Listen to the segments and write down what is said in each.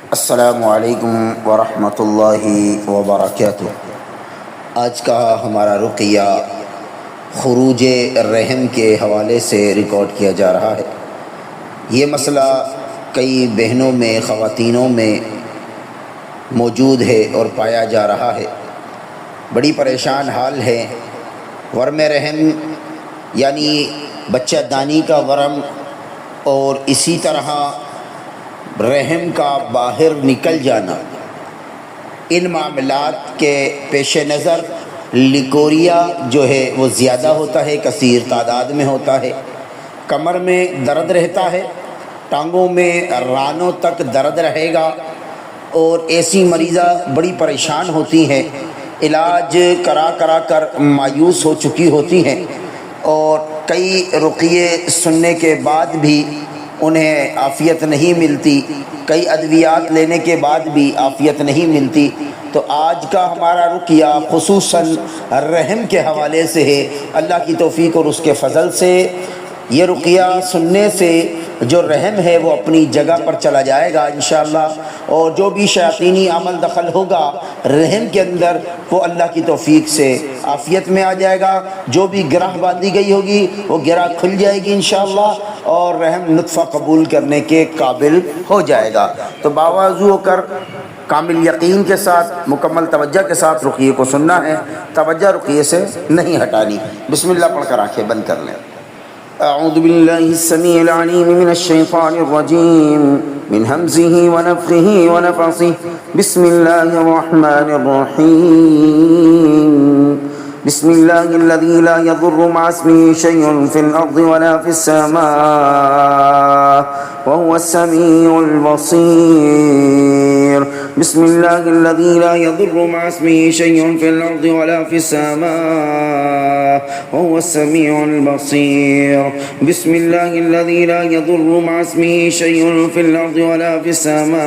अस्सलामु अलैकुम वरहमतुल्लाहि वबरकातुह। आज का हमारा रुक़िया खुरूज रहम के हवाले से रिकॉर्ड किया जा रहा है। ये मसला कई बहनों में, ख़वातीनों में मौजूद है और पाया जा रहा है। बड़ी परेशान हाल है। वर्म रहम यानी बच्चा दानी का वर्म और इसी तरह रहम का बाहर निकल जाना, इन मामलात के पेश नज़र लिकोरिया जो है वो ज़्यादा होता है, कसीर तादाद में होता है। कमर में दर्द रहता है, टांगों में रानों तक दर्द रहेगा और ऐसी मरीज़ा बड़ी परेशान होती हैं, इलाज करा करा कर मायूस हो चुकी होती हैं और कई रुक़िये सुनने के बाद भी उन्हें आफ़ियत नहीं मिलती, कई अद्वियात लेने के बाद भी आफ़ियत नहीं मिलती। तो आज का हमारा रुक़िया ख़ुसूसन रहम के हवाले से है। अल्लाह की तौफ़ीक़ और उसके फ़ज़ल से ये रुक़िया सुनने से जो रहम है वो अपनी जगह पर चला जाएगा इंशाअल्लाह, और जो भी शैतानी अमल दखल होगा रहम के अंदर वो अल्लाह की तौफ़ीक़ से आफ़ियत में आ जाएगा। जो भी गिरह बांधी गई होगी वो गिरह खुल जाएगी इंशाअल्लाह और रहम नुत्फ़ा कबूल करने के काबिल हो जाएगा। तो बावज़ू होकर कामिल यकीन के साथ, मुकम्मल तवज्जो के साथ रुक़िये को सुनना है। तवज्जो रुक़िये से नहीं हटानी। बिस्मिल्लाह पढ़कर आँखें बंद कर लें। अऊज़ु बिल्लाहि अस्समीइल अलीम मिनश शैतानिर रजीम मिन हमज़िही व नफ़्ख़िही व नफ़्सिही। बिस्मिल्लाहिर रहमानिर रहीम। बिस्मिल्लाहिल्लज़ी ला यज़ुर्रु मअ इस्मिही शैउन फ़िल अर्ज़ि व ला फ़िस समाअ व हुवस समीउल बसीर। बिस्मिल्लाहिल्लज़ी ला यज़ुर्रु मअ इस्मिही शैउन फ़िल अर्ज़ि व ला फ़िस समाअ व हुवस समीउल बसीर। बिस्मिल्लाहिल्लज़ी ला यज़ुर्रु मअ इस्मिही शैउन फ़िल अर्ज़ि व ला फ़िस समाअ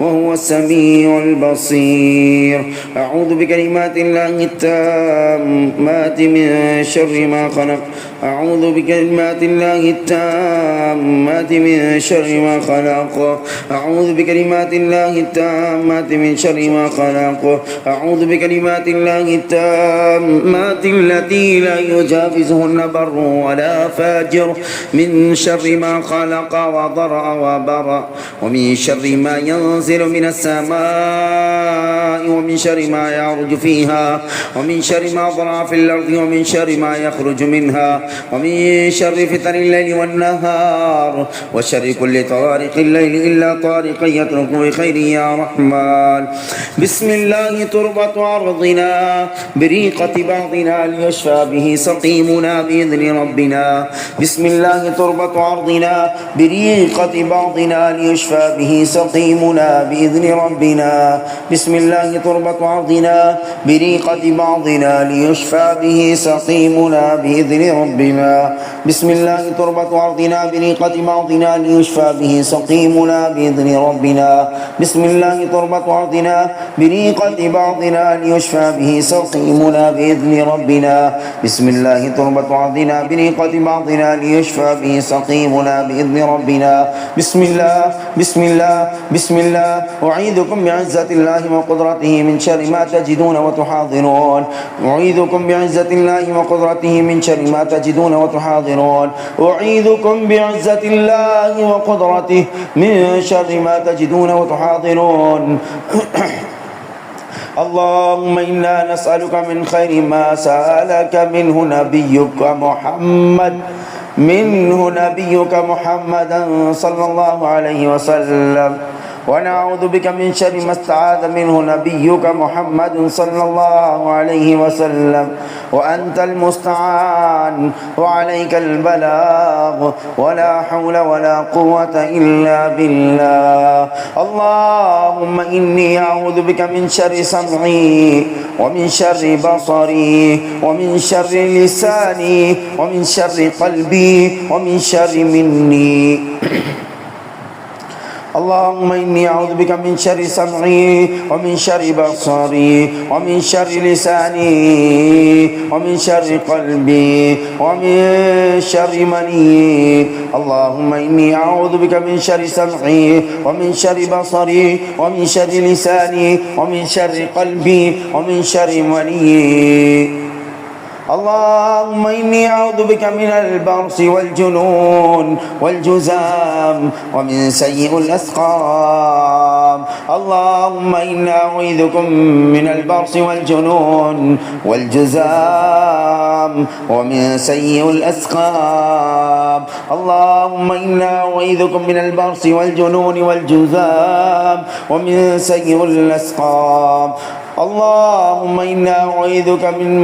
व हुवस समीउल बसीर। अऊज़ु बिकलिमातिल्लाहि त्ताम्माति मिन शर्रि मा खलक़। अऊज़ु बिकलिमातिल्लाहि त्ताम्माति मिन शर्रि मा खलक़। अऊज़ु बिकलिमातिल्लाहि त्ताम्माति मिन शर्रि मा खलक़। अऊज़ु बिकलिमातिल्लाहि त्ताम्माति अल्लती ला युजाविज़ुहुन्ना बर्रुन वला फाजिर मिन शर्रि मा खलक़ व ज़रअ व बरअ व मिन शर्रि मा यंज़िलु मिनस समाइ व मिन शर्रि मा यअरुजु फ़ीहा व मिन शर्रि मा ज़रअ फ़िल अर्ज़ि व मिन शर्रि मा यख़रुजु मिन्हा व मिन शर्रि फ़ितनिल लैलि वन नहार व शर्रि कुल्लि तारिक़िल लैलि इल्ला तारिक़न यतरुकु बिख़ैरिन या रहमान। बिस्मिल्लाहि तुरबतु अर्ज़िना बिरीक़ति बअदिना लियशफ़ा बिही सक़ीमुना बिइज़्नि रब्बिना। बिस्मिल्लाहि तुरबतु अर्ज़िना बिरीक़ति बअदिना लियशफ़ा बिही सक़ीमुना बिइज़्नि रब्बिना। बिस्मिल्लाहि तुरबतु अर्ज़िना बिरीक़ति बअदिना लियशफ़ा बिही सक़ीमुना बिइज़्नि रब्बिना। बिस्मिल्लाहि तुरबतु अर्ज़िना बिरीक़ति बअदिना लियशफ़ा बिही सक़ीमुना बिइज़्नि रब्बिना। बिस्मिल्लाहि तुरबतु अर्ज़िना बिरीक़ति बअदिना लियशफ़ा बिही सक़ीमुना बिइज़्नि रब्बिना। बिस्मिल्लाहि तुरबतु अर्ज़िना बिरीक़ति बअदिना लियशफ़ा बिही सक़ीमुना बिइज़्नि रब्बिना। बिस्मिल्लाह बिस्मिल्लाह बिस्मिल्लाह। उईदुकुम बिइज़्ज़तिल्लाहि व क़ुद्रतिही मिन शर्रि मा तजिदून व तुहाज़िरून। उईदुकुम बिइज़्ज़तिल्लाहि व क़ुद्रतिही मिन शर्रि मा तजिदून व तुहाज़िरून। उईदुकुम बिइज़्ज़तिल्लाहि व क़ुद्रतिही मिन शर्रि मा तजिदून व तुहाज़िरून। अल्लाहुम्मा इन्ना नस्अलुका मिन खैरि मा सअलका मिन्हु नबियुका मुहम्मदन सल्लल्लाहु अलैहि वसल्लम व नऊज़ु बिका मिन शर्रि मा इस्तआज़ मिन्हु नबियुका मुहम्मदन सल्लल्लाहु अलैहि वसल्लम व अंतल मुस्तआन व अलैकल बलाग व ला हौला व ला कुव्वता इल्ला बिल्लाह। अल्लाहुम्मा इन्नी अऊज़ु बिका मिन शर्रि समई व मिन शर्रि बसरी व मिन शर्रि लिसानी व मिन शर्रि क़ल्बी व मिन शर्रि मिन्नी। اللهم إني أعوذ بك من شر سمعي ومن شر بصري ومن شر لساني ومن شر قلبي ومن شر مني. اللهم إني أعوذ بك من شر سمعي ومن شر بصري ومن شر لساني ومن شر قلبي ومن شر مني. اللهم إني أعوذ بك من البرص والجنون والجذام ومن سيء الأسقام. اللهم إنا أعوذكم من البرص والجنون والجذام ومن سيء الأسقام. اللهم إنا أعوذكم من البرص والجنون والجذام ومن سيء الأسقام. اللهم إنا أعوذك من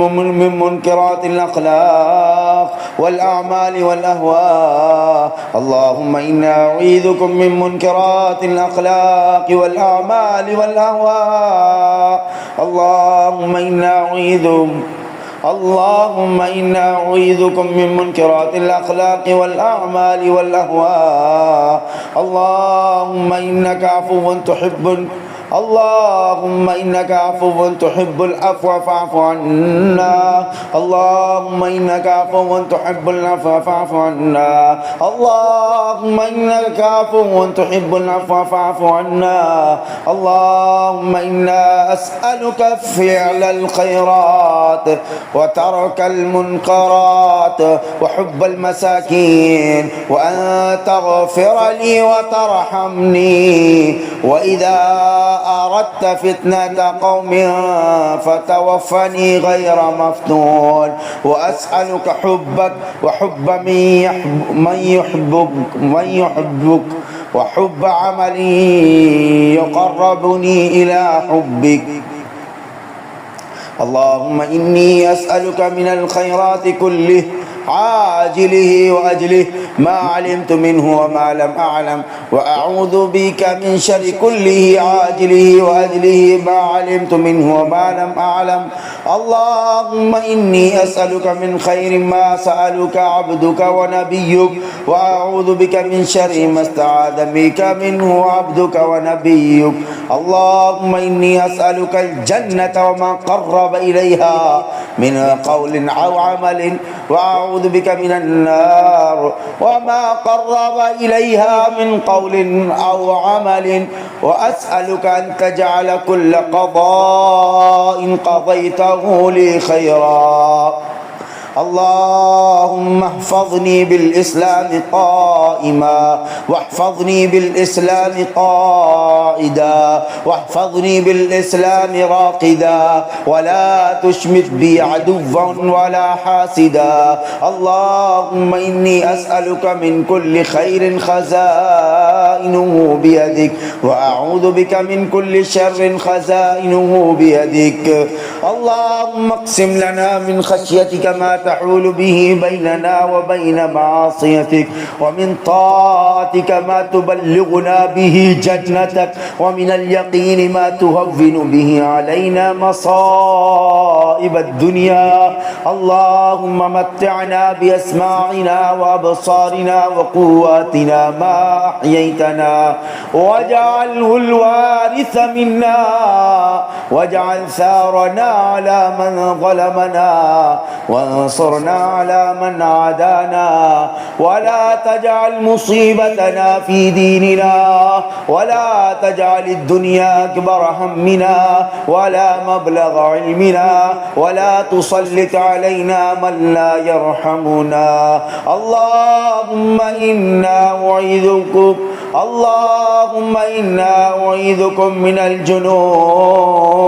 منكرات الأخلاق والأعمال والأهواء. اللهم إنا أعوذكم من منكرات الأخلاق والأعمال والأهواء. اللهم إنا أعوذكم من منكرات الأخلاق والأعمال والأهواء. اللهم إنك عفو تحب العفو فاعف عنا. اللهم إنك عفو تحب العفو فاعف عنا. اللهم إنك عفو تحب العفو فاعف عنا. اللهم إنا أسألك فعل الخيرات وترك المنكرات وحب المساكين وأن تغفر لي وترحمني وإذا أردت فتنة قوم فتوفني غير مفتون. وأسألك حبك وحب من يحبك وحب عمل يقربني إلى حبك. اللهم إني أسألك من الخيرات كله عاجله وأجله ما علمت منه وما لم أعلم وأعوذ بك من شر كله عاجله وأجله ما علمت منه وما لم أعلم. اللهم إني أسألك من خير ما سألك عبدك ونبيك وأعوذ بك من شر ما استعاذ بك منه عبدك ونبيك. اللهم إني أسألك الجنة وما قرب إليها من قول أو عمل وأعوذ بك من النار وما قرب إليها من قول أو عمل. وأسألك أن تجعل كل قضاء قضيته لي خيرا. اللهم احفظني بالإسلام قائما واحفظني بالإسلام قائدا واحفظني بالإسلام راقدا ولا تشمت بي عدوا ولا حاسدا. اللهم إني أسألك من كل خير خزائنه بيدك وأعوذ بك من كل شر خزائنه بيدك. اللهم اقسم لنا من خشيتك ما تحول به بيننا وبين معاصيتك ومن طاعتك ما تبلغنا به جنتك ومن اليقين ما تهون به علينا مصائب الدنيا. اللهم متعنا بأسماعنا وأبصارنا وقواتنا ما أحييتنا واجعله الوارث منا واجعل ثارنا على من ظلمنا وانصرنا على من عادانا ولا تجعل مصيبتنا في ديننا ولا تجعل الدنيا أكبر همنا ولا مبلغ علمنا ولا تسلط علينا من لا يرحمنا. اللهم إنا أعيذكم من الجنون.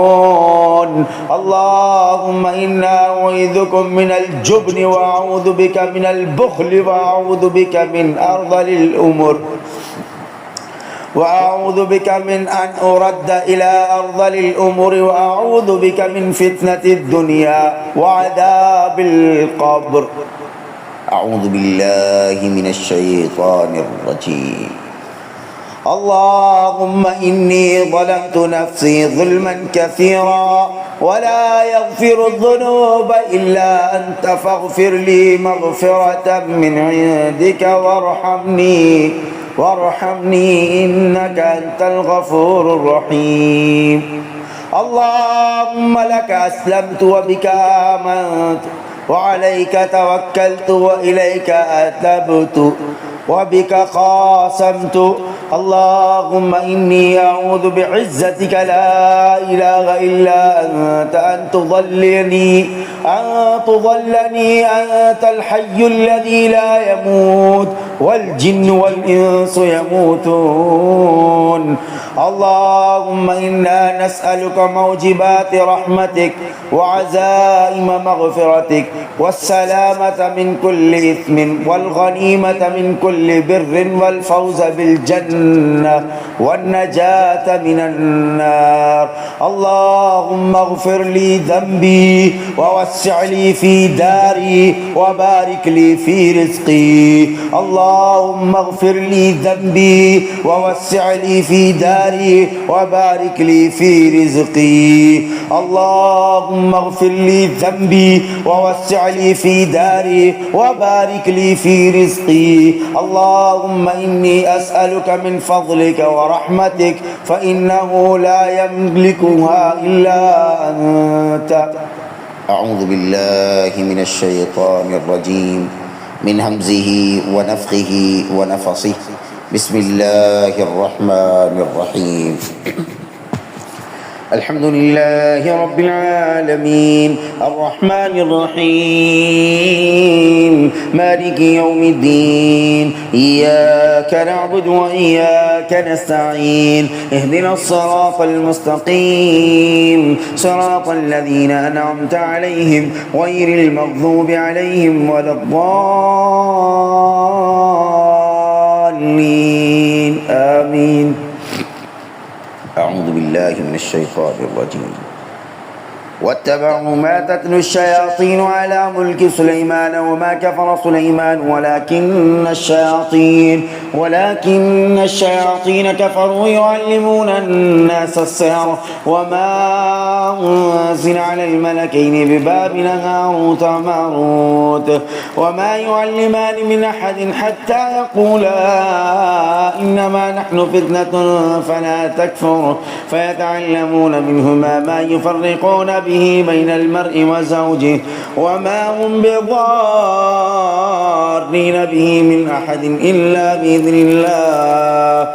اللهم إنا أعيذكم من الجبن وأعوذ بك من البخل وأعوذ بك من أرذل الأمور وأعوذ بك من أن أرد إلى أرذل الأمور وأعوذ بك من فتنة الدنيا وعذاب القبر. أعوذ بالله من الشيطان الرجيم. اللهم إني ظلمت نفسي ظلما كثيرا ولا يغفر الذنوب إلا أنت فاغفر لي مغفرة من عندك وارحمني إنك أنت الغفور الرحيم. اللهم لك أسلمت وبك آمنت وعليك توكلت وإليك أتبت وبك خاصمت. اللهم إني أعوذ بعزتك لا إله إلا أنت أن تضلني أنت الحي الذي لا يموت والجن والإنس يموتون. اللهم إنا نسألك موجبات رحمتك وعزائم مغفرتك والسلامة من كل إثم والغنيمة من كل بر والفوز بالجنة والنجاة من النار. اللهم اغفر لي ذنبي ووسع لي في داري وبارك لي في رزقي. اللهم اغفر لي ذنبي ووسع لي في داري وبارك لي في رزقي. اللهم اغفر لي ذنبي ووسع لي في داري وبارك لي في رزقي. اللهم إني أسألك من فضلك ورحمتك فإنه لا يملكها إلا أنت. أعوذ بالله من الشيطان الرجيم من همزه ونفخه ونفصه. بسم الله الرحمن الرحيم. الحمد لله رب العالمين الرحمن الرحيم مالك يوم الدين. إياك نعبد وإياك نستعين. اهدنا الصراط المستقيم صراط الذين أنعمت عليهم غير المغضوب عليهم ولا الضالين. آمين. أعوذ بالله من الشيطان الرجيم. واتبعوا ما تتلو الشياطين على ملك سليمان وما كفر سليمان ولكن الشياطين كفروا يعلمون الناس السحر وما أنزل على الملكين ببابل هاروت وماروت وما يعلمان من أحد حتى يقولا إنما نحن فتنة فلا تكفر فيتعلمون منهما ما يفرقون به بين المرء وزوجه وما هم بضارين به من أحد إلا بإذن الله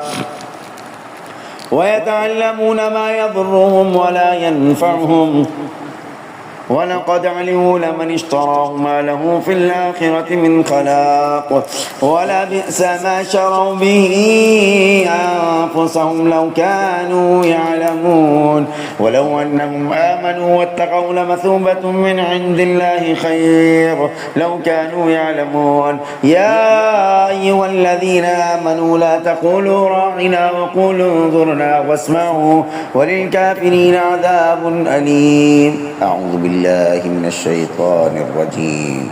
ويتعلمون ما يضرهم ولا ينفعهم ولقد علموا لمن اشتراه ما له في الآخرة من خلاق ولبئس ما شروا به أنفسهم لو كانوا يعلمون. ولو أنهم آمنوا واتقوا لمثوبة من عند الله خير لو كانوا يعلمون. يا أيها الذين آمنوا لا تقولوا راعنا وقولوا انظرنا واسمعوا وللكافرين عذاب أليم. أعوذ بالله من الشيطان الرجيم.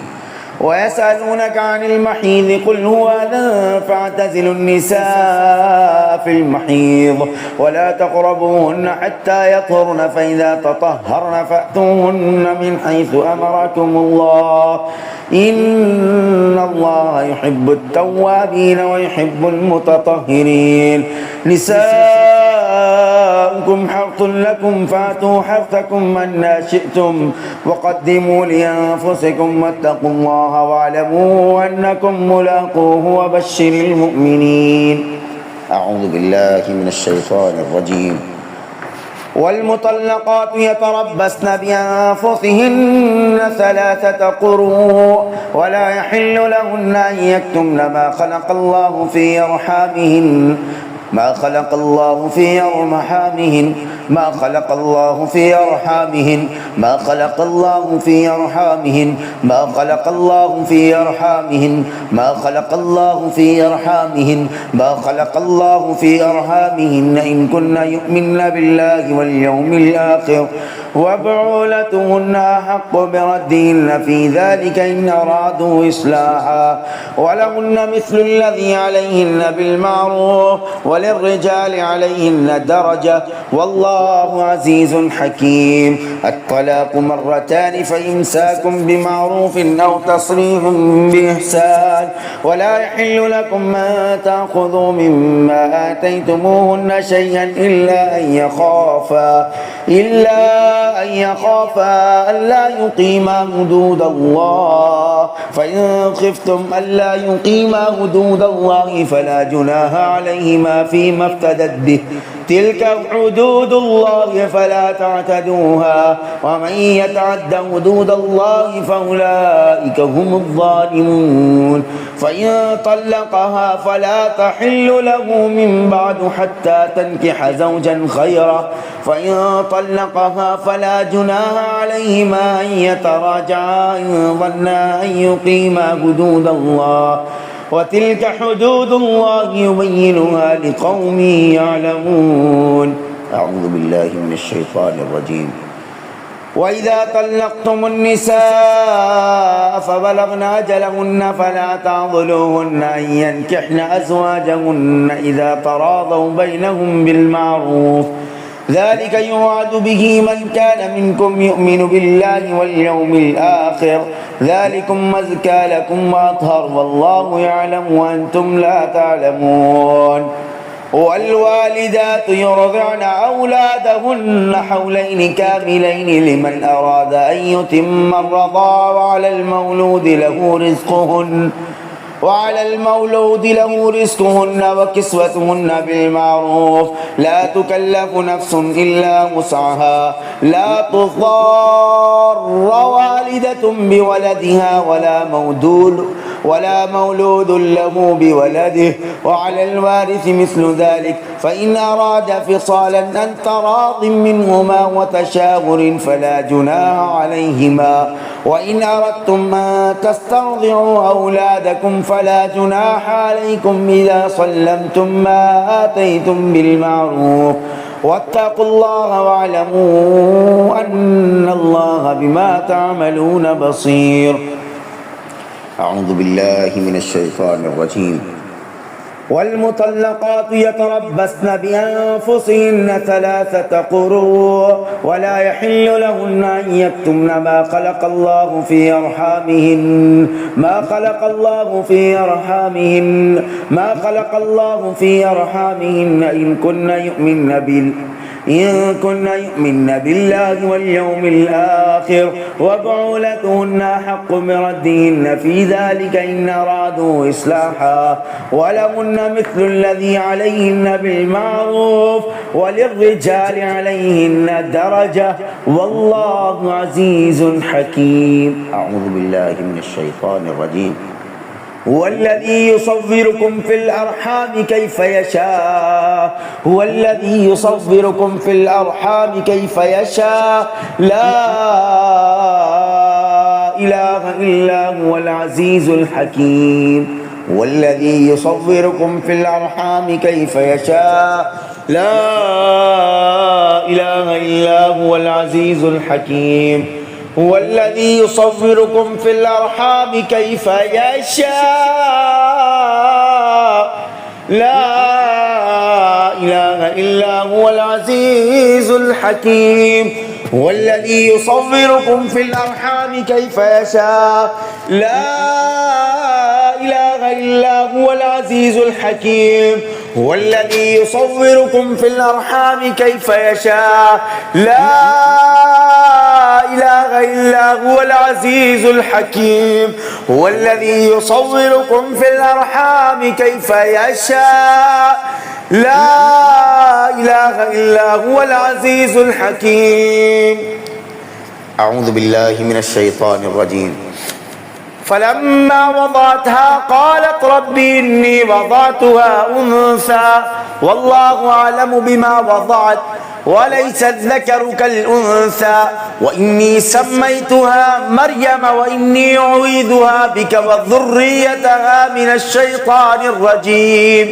ويسألونك عن المحيض قل هو أذى فاعتزلوا النساء في المحيض ولا تقربوهن حتى يطهرن فإذا تطهرن فأتوهن من حيث أمركم الله إن الله يحب التوابين ويحب المتطهرين. نساؤكم حرث لكم فأتوا حرثكم أنى شئتم وقدموا لأنفسكم واتقوا الله واعلموا أنكم ملاقوه وبشر المؤمنين. أعوذ بالله من الشيطان الرجيم. والمطلقات يتربصن بأنفسهن 3 قروء ولا يحل لهن أن يكتمن ما خلق الله في أرحامهن ما خلق الله في أرحامهن ما خلق الله في أرحامهن ما خلق الله في أرحامهن ما خلق الله في أرحامهن ما خلق الله في أرحامهن ما خلق الله في أرحامهن إن كن يؤمن بالله واليوم الآخر وبعولتهن أحق بردهن في ذلك إن أرادوا إصلاحا ولهن مثل الذي عليهن بالمعروف وللرجال عليهن درجة والله عزيز حكيم. الطلاق مرتان فإمساكم بمعروف أو تصريح بإحسان ولا يحل لكم أن تأخذوا مما آتيتموهن شيئا إلا أن يخافا ألا يقيما حدود الله فإن خفتم ألا يقيما حدود الله فلا جناح عليهما فيما افتدت به تلك حدود الله فلا تعتدوها ومن يتعد حدود الله فأولئك هم الظالمون. فإن طلقها فلا تحل له من بعد حتى تنكح زوجا غيره فإن طلقها فلا جناح عليهما أن يتراجعا إن ظنا أن يقيما حدود الله وتلك حدود الله يبينها لقوم يعلمون. أعوذ بالله من الشيطان الرجيم. وإذا طلقتم النساء فبلغن أجلهن فلا تعضلوهن أن ينكحن أزواجهن إذا تراضوا بينهم بالمعروف ذلك يوعد به من كان منكم يؤمن بالله واليوم الآخر ذلكم أزكى لكم وأطهر والله يعلم وأنتم لا تعلمون. والوالدات يرضعن أولادهن حولين كاملين لمن أراد أن يتم الرضاعة وعلى المولود له رزقهن وكسوتهن بالمعروف لا تكلف نفس إلا وسعها لا تضار والدة بولدها ولا مولود له بولده وعلى الوارث مثل ذلك فإن أراد فصالا عن تراض منهما وتشاور فلا جناح عليهما وإن أردتم أن تسترضعوا أولادكم فلا جناح عليكم إذا سلمتم ما آتيتم بالمعروف واتقوا الله واعلموا أن الله بما تعملون بصير. أعوذ بالله من الشيطان الرجيم. والمطلقات يتربصن بأنفسهن 3 قروء ولا يحل لهن أن يكتمن ما خلق الله في أرحامهن إن كن يؤمن بالله واليوم الآخر وبعولتهن أحق بردهن في ذلك إن أرادوا إصلاحا ولهن مثل الذي عليهن بالمعروف وللرجال عليهن درجة والله عزيز حكيم. أعوذ بالله من الشيطان الرجيم. هو الذي يصوركم في الأرحام كيف يشاء لا إله إلا هو العزيز الحكيم. والذي يصوركم في الأرحام كيف يشاء لا إله إلا هو العزيز الحكيم. هو الذي يصوركم في الأرحام كيف يشاء لا إله إلا هو العزيز الحكيم. هو الذي يصوركم في الأرحام كيف يشاء لا إله إلا هو العزيز الحكيم. هو الذي يصوركم في الأرحام كيف يشاء لا إله إلا هو العزيز الحكيم. هو الذي يصوركم في الأرحام كيف يشاء لا إله إلا هو العزيز الحكيم. أعوذ بالله من الشيطان الرجيم. فلما وضعتها قالت رب إني وضعتها أنثى والله أعلم بما وضعت وليس الذكر كالأنثى وإني سميتها مريم وإني أعيذها بك وذريتها من الشيطان الرجيم.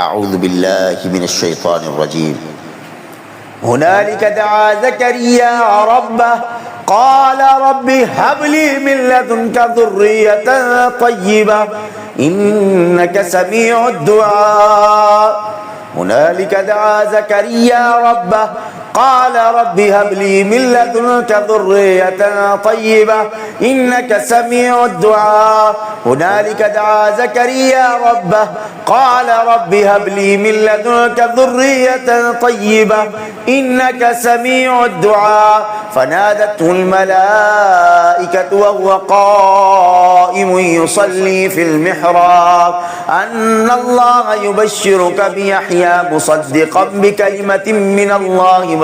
أعوذ بالله من الشيطان الرجيم. هنالك دعا زكريا ربه قال رب هب لي من لدنك ذرية طيبة إنك سميع الدعاء. هنالك دعا زكريا ربه قال رب هب لي من لدنك ذرية طيبة إنك سميع الدعاء. هنالك دعا زكريا ربه قال رب هب لي من لدنك ذرية طيبة إنك سميع الدعاء. فنادته الملائكة وهو قائم يصلي في المحراب أن الله يبشرك بيحيى مصدقا بكلمة من الله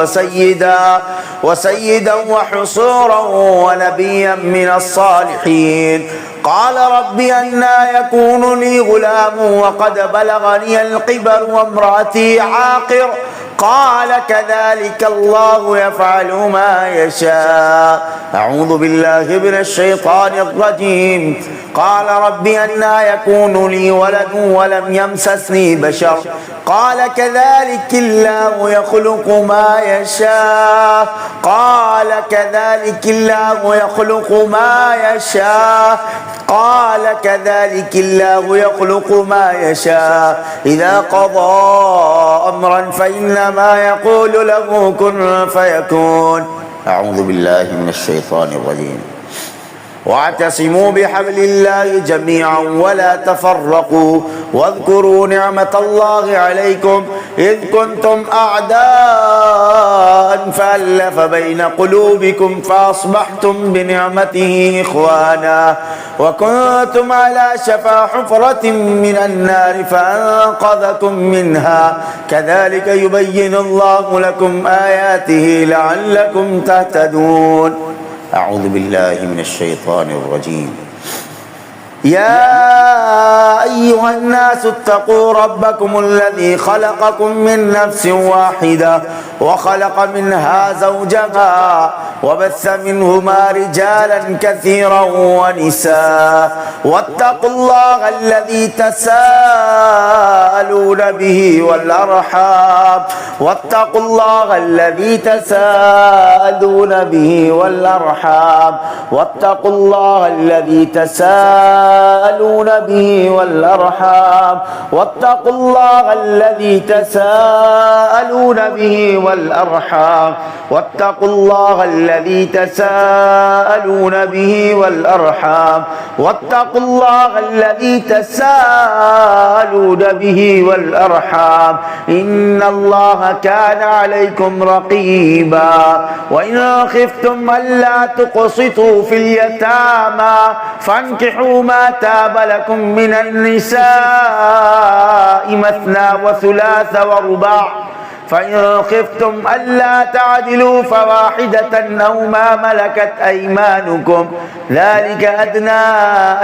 وسيدا وحصورا ونبيا من الصالحين. قال رب أنى يكون لي غلام وقد بلغني الكبر وامرأتي عاقر قال كذلك الله يفعل ما يشاء. أعوذ بالله من الشيطان الرجيم. قال رب أنى يكون لي ولد ولم يمسسني بشر قال كذلك الله يخلق ما يشاء. قال كذلك الله يخلق ما يشاء. قال كذلك الله يخلق ما يشاء. إذا قضى أمرا فإنما يقول له كن فيكون. أعوذ بالله من الشيطان الرجيم. واعتصموا بحبل الله جميعا ولا تفرقوا واذكروا نعمة الله عليكم إذ كنتم أعداء فألف بين قلوبكم فأصبحتم بنعمته إخوانا وكنتم على شفا حفرة من النار فأنقذكم منها كذلك يبين الله لكم آياته لعلكم تهتدون. أعوذ بالله من الشيطان الرجيم. يا أيها الناس اتقوا ربكم الذي خلقكم من نفس واحدة وخلق منها زوجها وبث منهما رجالا كثيرا ونساء واتقوا الله الذي تساءلون به والأرحام واتقوا الله الذي تساءلون به والأرحام واتقوا الله الذي تساءلون به والأرحام واتقوا الله الذي تساءلون به والأرحام واتقوا الله الذي تساءلون به والأرحام واتقوا الله الذي تساءلون به والأرحام إن الله كان عليكم رقيبا. وإن خفتم ألا تقسطوا في اليتامى فانكحوا ما تاب لكم من النساء مثنى وثلاث ورباع فإن خفتم ألا تعدلوا فواحدة أو ما ملكت أيمانكم ذلك أدنى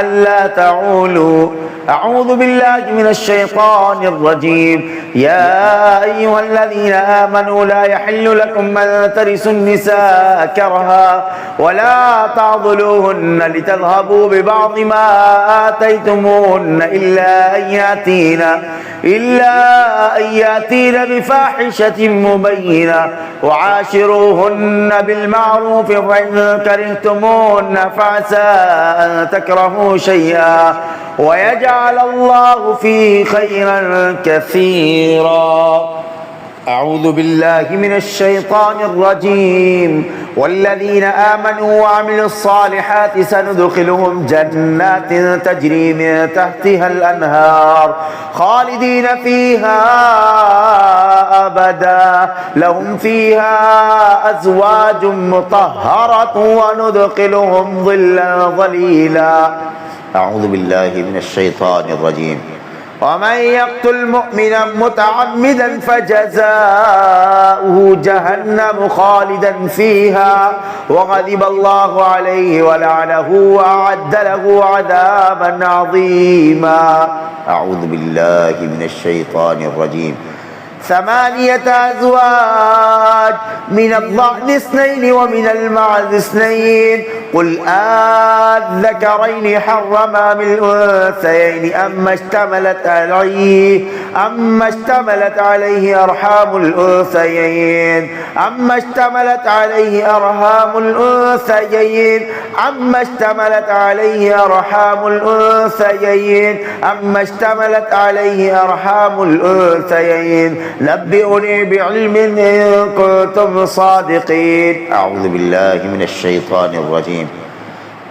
ألا تعولوا. أعوذ بالله من الشيطان الرجيم. يا أيها الذين آمنوا لا يحل لكم أن ترثوا النساء كرها ولا تعضلوهن لتذهبوا ببعض ما آتيتموهن إلا أن يأتين بفاحشة مبينة وعاشروهن بالمعروف فإن كرهتموهن فعسى أن تكرهوا شيئا ويجعل الله فيه خيرا كثيرا. أعوذ بالله من الشيطان الرجيم. والذين آمنوا وعملوا الصالحات سندخلهم جنات تجري من تحتها الأنهار خالدين فيها أبدا لهم فيها أزواج مطهرة وندخلهم ظلا ظليلا. أعوذ بالله من الشيطان الرجيم. ومن يقتل مؤمنا متعمدا فجزاؤه جهنم خالدا فيها وغضب الله عليه ولعنه وأعد له عذابا عظيما. أعوذ بالله من الشيطان الرجيم. ثمانية أزواج من الضأن اثنين ومن المعز اثنين قل الذكرين حرم أم الأنثيين أما اشتملت عليه أرحام الأنثيين أما اشتملت عليه أرحام الأنثيين أما اشتملت عليه أرحام الأنثيين أما اشتملت عليه أرحام الأنثيين نبئوني بعلم إن كنتم صادقين. أعوذ بالله من الشيطان الرجيم.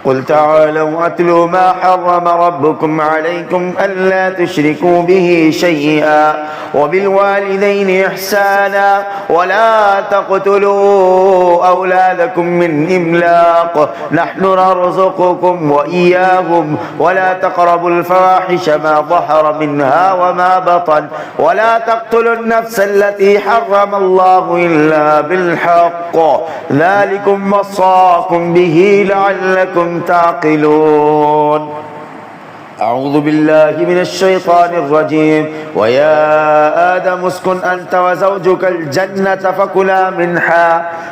قل تعالوا أتلوا ما حرم ربكم عليكم ألا تشركوا به شيئا وبالوالدين إحسانا ولا تقتلوا أولادكم من إملاق نحن نرزقكم وإياهم ولا تقربوا الفواحش ما ظهر منها وما بطن ولا تقتلوا النفس التي حرم الله إلا بالحق ذلكم وصاكم به لعلكم تعقلون. أعوذ بالله من الشيطان الرجيم. ويا آدم اسكن أنت وزوجك الجنة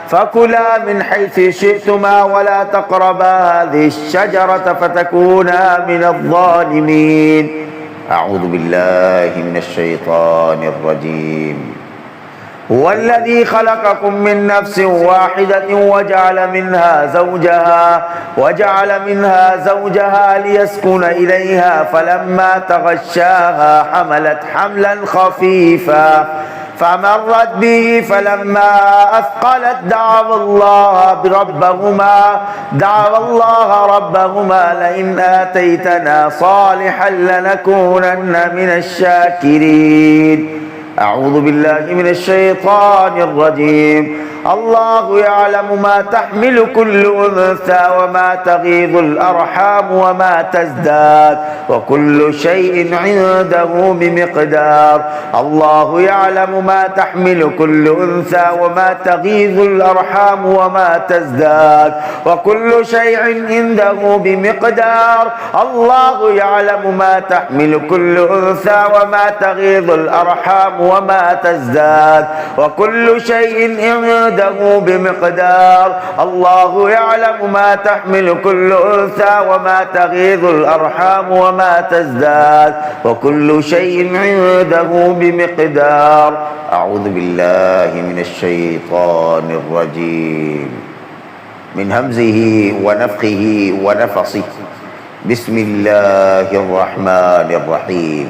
فكلا من حيث شئتما ولا تقربا هذه الشجرة فتكونا من الظالمين. أعوذ بالله من الشيطان الرجيم. هو الذي خلقكم من نفس واحدة وجعل منها زوجها ليسكن إليها فلما تغشاها حملت حملا خفيفا فمرت به فلما أثقلت دعوا الله ربهما لئن آتيتنا صالحا لنكونن من الشاكرين. أعوذ بالله من الشيطان الرجيم. الله يعلم ما تحمل كل أنثى وما تغيض الأرحام وما تزداد وكل شيء عنده بمقدار. الله يعلم ما تحمل كل أنثى وما تغيض الأرحام وما تزداد وكل شيء عنده بمقدار. الله يعلم ما تحمل كل أنثى وما تغيض الأرحام وما تزداد وكل شيء عنده بمقدار. الله يعلم ما تحمل كل أنثى وما تغيض الأرحام وما تزداد وكل شيء عنده بمقدار. أعوذ بالله من الشيطان الرجيم من همزه ونفخه ونفصه. بسم الله الرحمن الرحيم.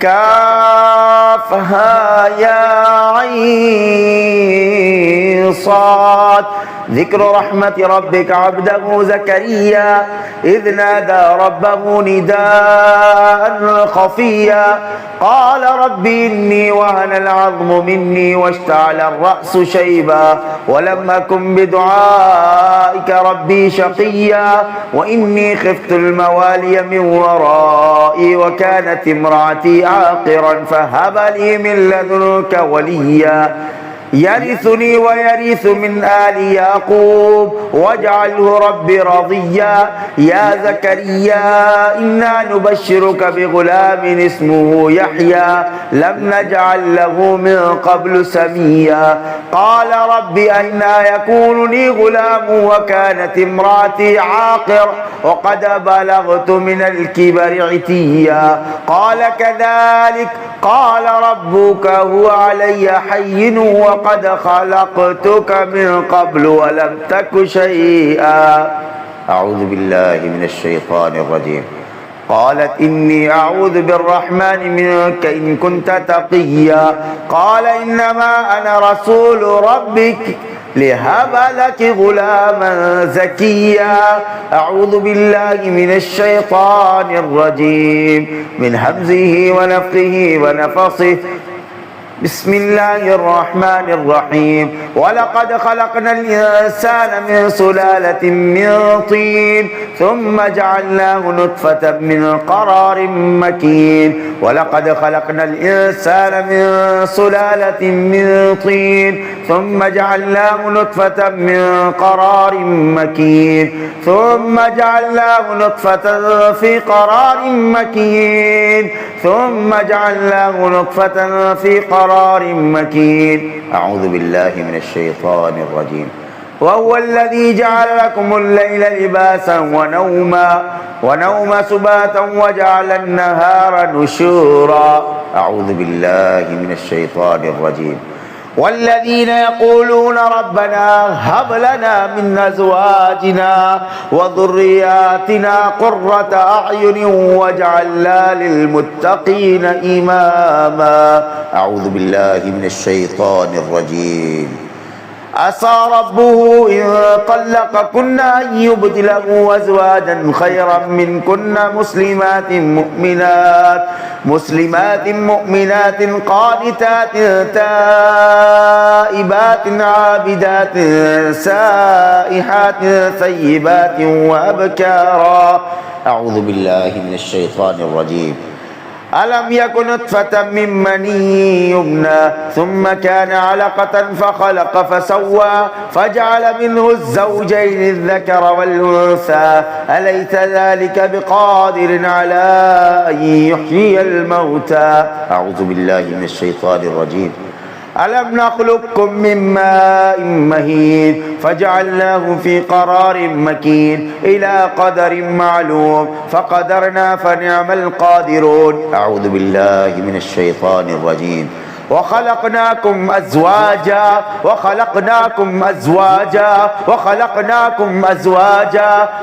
كافها يا عين صاد. ذكر رحمة ربك عبده زكريا إذ نادى ربه نداء خفيا قال رب إني وهن العظم مني واشتعل الرأس شيبا ولم أكن بدعائك ربي شقيا وإني خفت الموالي من ورائي وكانت امرأتي عاقرا فهب لي من لدنك وليا يرثني ويرث من آل يعقوب واجعله ربي رضيا. يا زكريا إنا نبشرك بغلام اسمه يحيى لم نجعل له من قبل سميا. قال رب أنى يكون لي غلام وكانت امرأتي عاقر وقد بلغت من الكبر عتيا. قال كذلك قال ربك هو علي حين وقد خلقتك من قبل ولم تك شيئا. أعوذ بالله من الشيطان الرجيم. قالت إني أعوذ بالرحمن منك إن كنت تقيا. قال إنما أنا رسول ربك لهب لك غلاما زكيا. أعوذ بالله من الشيطان الرجيم من همزه ونفخه ونفصه. بسم الله الرحمن الرحيم. ولقد خلقنا الإنسان من سلالة من طين ثم جعلناه نطفة من قرار مكين. ولقد خلقنا الإنسان من سلالة من طين ثم جعلناه نطفة من قرار مكين ثم جعلناه نطفة في قرار مكين ثم جعلناه نطفة في قرار مكين. أعوذ بالله من الشيطان الرجيم. وهو الذي جعل لكم الليل لباسا ونوم سباتا وجعل النهار نشورا. أعوذ بالله من الشيطان الرجيم. والذين يقولون ربنا هب لنا من أزواجنا وذرياتنا قرة أعين واجعلنا للمتقين إماما. أعوذ بالله من الشيطان الرجيم. عسى ربه إن طلقكن أن يبدله أزواجا خيرا منكن مسلمات مؤمنات قانتات تائبات عابدات سائحات ثيبات وأبكارا. أعوذ بالله من الشيطان الرجيم. ألم يكن نطفة من مني يمنى ثم كان علقة فخلق فسوى فجعل منه الزوجين الذكر والأنثى أليس ذلك بقادر على أن يحيي الموتى. أعوذ بالله من الشيطان الرجيم. ألم نخلقكم من ماء مهين فجعلناه في قرار مكين إلى قدر معلوم فقدرنا فنعم القادرون. أعوذ بالله من الشيطان الرجيم. وخلقناكم أزواجا.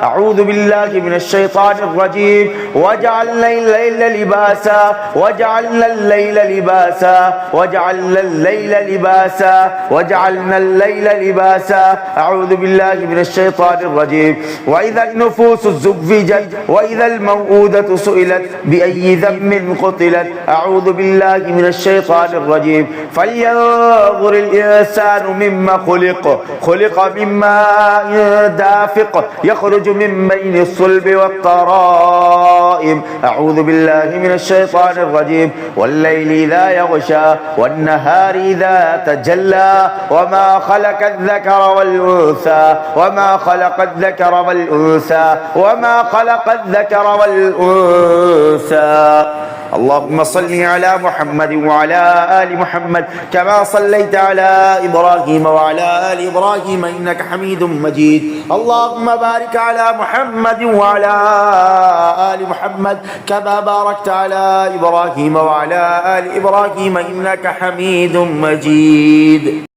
أعوذ بالله من الشيطان الرجيم. وجعلنا الليل لباسا. أعوذ بالله من الشيطان الرجيم. وإذا النفوس زوجت وإذا الموءودة سئلت بأي ذنب قتلت. أعوذ بالله من الشيطان الرجيم. فلينظر الإنسان مما خلق من ماء دافق يخرج من بين الصلب والترائب. أعوذ بالله من الشيطان الرجيم. والليل إذا يغشى والنهار إذا تجلى وما خلق الذكر والأنثى. اللهم صل على محمد وعلى آل محمد كما صليت على إبراهيم وعلى آل إبراهيم إنك حميد مجيد. اللهم بارك على محمد وعلى آل محمد كما باركت على إبراهيم وعلى آل إبراهيم إنك حميد مجيد.